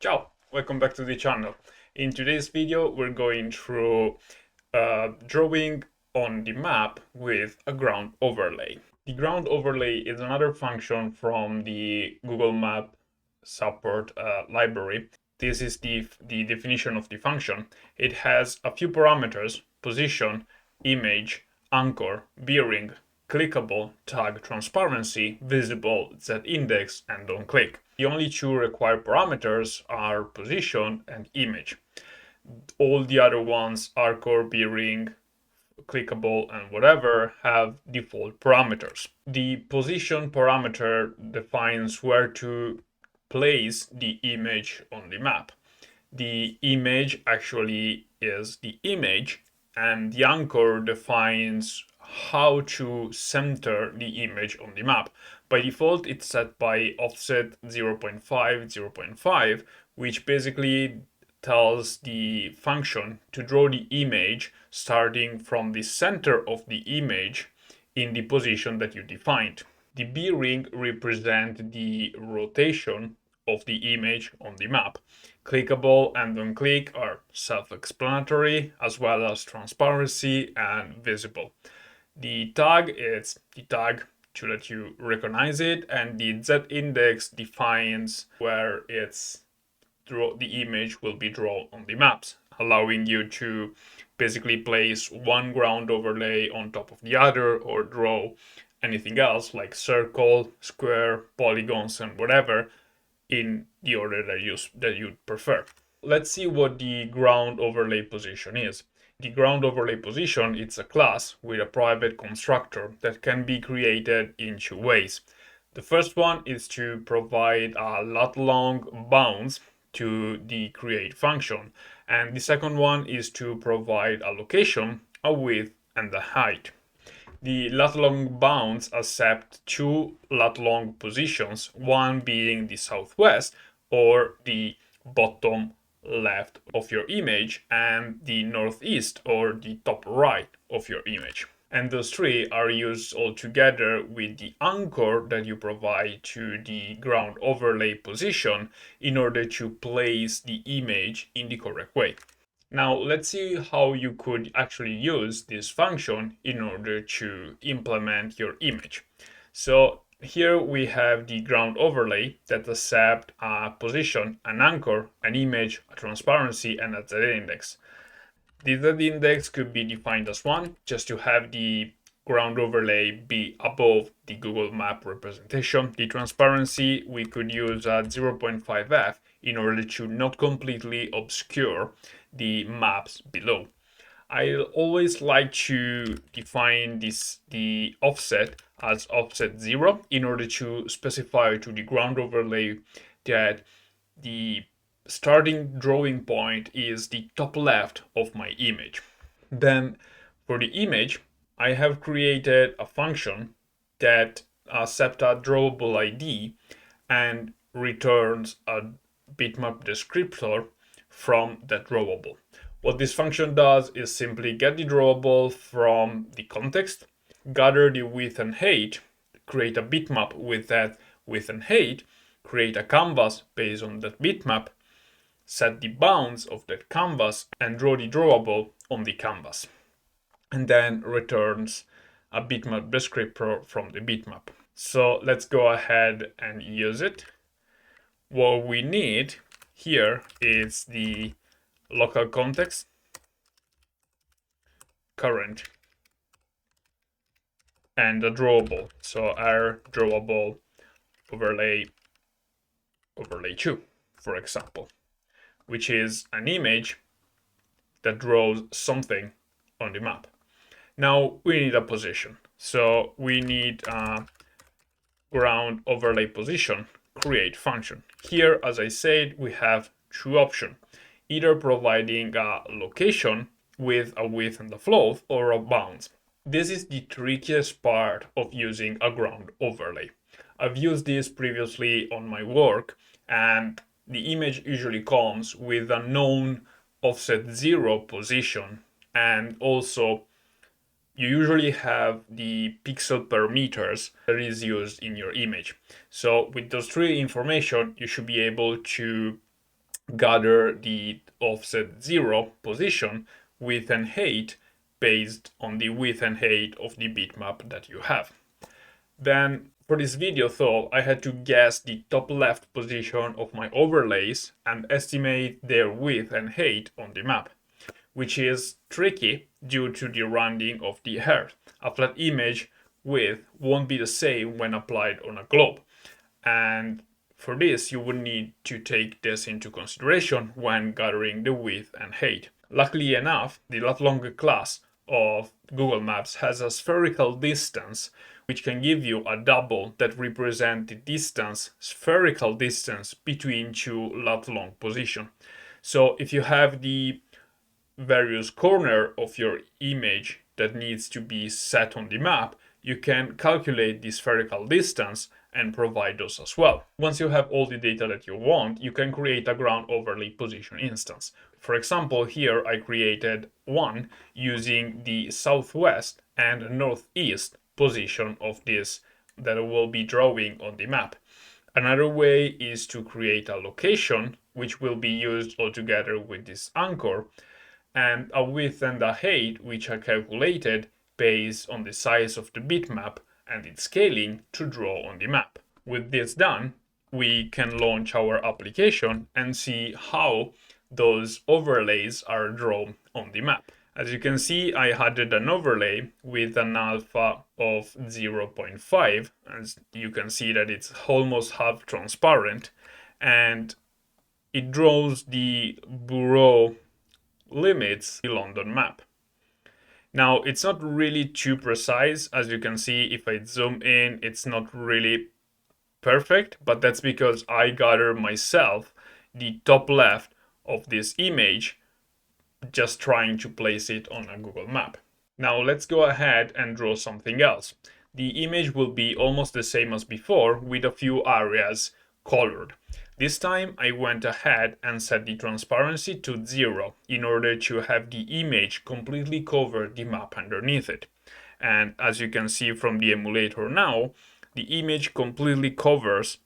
Ciao, welcome back to the channel. In today's video, we're going through drawing on the map with a ground overlay. The ground overlay is another function from the Google Map support library. This is the definition of the function. It has a few parameters: position, image, anchor, bearing, clickable, tag, transparency, visible, z-index, and don't click. The only two required parameters are position and image. All the other ones, anchor, bearing, clickable, and whatever, have default parameters. The position parameter defines where to place the image on the map. The image actually is the image, and the anchor defines how to center the image on the map. By default, it's set by offset 0.5, 0.5, which basically tells the function to draw the image starting from the center of the image in the position that you defined. The bearing represents the rotation of the image on the map. Clickable and on-click are self-explanatory, as well as transparency and visible. The tag is the tag to let you recognize it, and the z-index defines where the image will be drawn on the maps, allowing you to basically place one ground overlay on top of the other or draw anything else like circle, square, polygons, and whatever in the order that you prefer. Let's see what the ground overlay position is. The ground overlay position is a class with a private constructor that can be created in two ways. The first one is to provide a lat long bounds to the create function, and the second one is to provide a location, a width, and a height. The lat long bounds accept two lat long positions, one being the southwest or the bottom left of your image, and the northeast or the top right of your image. And those three are used all together with the anchor that you provide to the ground overlay position in order to place the image in the correct way. Now let's see how you could actually use this function in order to implement your image. So here we have the ground overlay that accepts a position, an anchor, an image, a transparency, and a z-index. The z-index could be defined as 1, just to have the ground overlay be above the Google Map representation. The transparency, we could use at 0.5f in order to not completely obscure the maps below. I always like to define the offset as offset 0 in order to specify to the ground overlay that the starting drawing point is the top left of my image. Then for the image, I have created a function that accepts a drawable ID and returns a BitmapDescriptor from that drawable. What this function does is simply get the drawable from the context, gather the width and height, create a bitmap with that width and height, create a canvas based on that bitmap, set the bounds of that canvas, and draw the drawable on the canvas. And then returns a bitmap descriptor from the bitmap. So let's go ahead and use it. What we need here is the local context, current, and the drawable. So our drawable overlay 2, for example, which is an image that draws something on the map. Now we need a position. So we need a ground overlay position create function. Here, as I said, we have two options, either providing a location with a width and a float or a bounds. This is the trickiest part of using a ground overlay. I've used this previously on my work, and the image usually comes with a known offset 0 position, and also you usually have the pixel per meters that is used in your image. So with those three information, you should be able to gather the offset 0 position, width and height, based on the width and height of the bitmap that you have. Then for this video though, I had to guess the top left position of my overlays and estimate their width and height on the map, which is tricky due to the rounding of the hair. A flat image width won't be the same when applied on a globe. And for this, you would need to take this into consideration when gathering the width and height. Luckily enough, the lat longe class of Google Maps has a spherical distance, which can give you a double that represents the spherical distance between two lat long positions. So if you have the various corner of your image that needs to be set on the map, you can calculate the spherical distance and provide those as well. Once you have all the data that you want, you can create a GroundOverlayPosition instance. For example, here I created one using the southwest and northeast position of this that I will be drawing on the map. Another way is to create a location which will be used altogether with this anchor, and a width and a height which are calculated based on the size of the bitmap and its scaling to draw on the map. With this done, we can launch our application and see how those overlays are drawn on the map. As you can see, I added an overlay with an alpha of 0.5. As you can see that it's almost half transparent, and it draws the borough limits the London map. Now, it's not really too precise. As you can see, if I zoom in, it's not really perfect, but that's because I gather myself the top left of this image, just trying to place it on a Google map. Now, let's go ahead and draw something else. The image will be almost the same as before, with a few areas colored. This time I went ahead and set the transparency to 0 in order to have the image completely cover the map underneath it. And as you can see from the emulator now, the image completely covers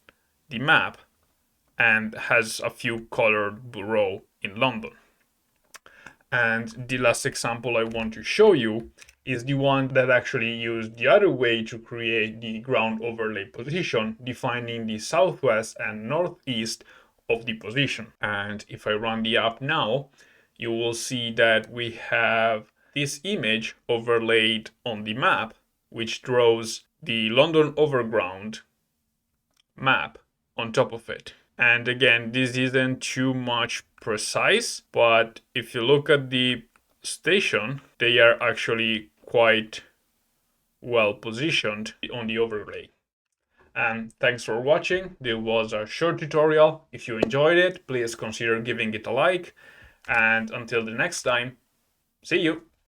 the map and has a few colored boroughs in London. And the last example I want to show you is the one that actually used the other way to create the GroundOverlayPosition, defining the southwest and northeast of the position. And if I run the app now, you will see that we have this image overlaid on the map, which draws the London Overground map on top of it. And again, this isn't too much precise, but if you look at the station, they are actually quite well positioned on the overlay. And thanks for watching. This was a short tutorial. If you enjoyed it, please consider giving it a like. And until the next time, see you.